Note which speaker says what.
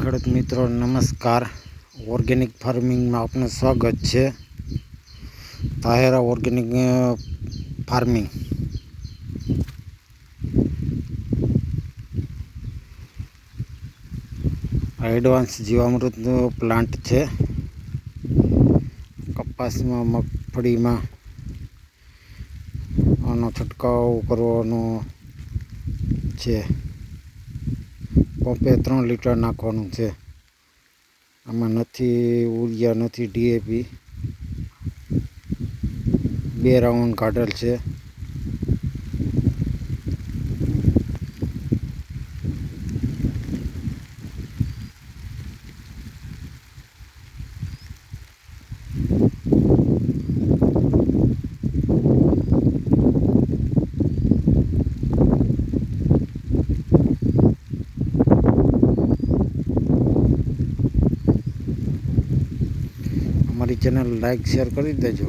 Speaker 1: ખેડૂત મિત્રો નમસ્કાર. ઓર્ગેનિક ફાર્મિંગમાં આપનું સ્વાગત છે. તાહેરા ઓર્ગેનિક ફાર્મિંગ એડવાન્સ જીવામૃત પ્લાન્ટ છે. કપાસમાં, મગફળીમાં આનો છંટકાવ કરવાનો છે. પંપે 3 લીટર નાખવાનું છે. આમાં નથી ઉરિયા, નથી ડીએપી. 2 રાઉન્ડ કાઢેલ છે. અમારી ચેનલ લાઈક શેર કરી દેજો.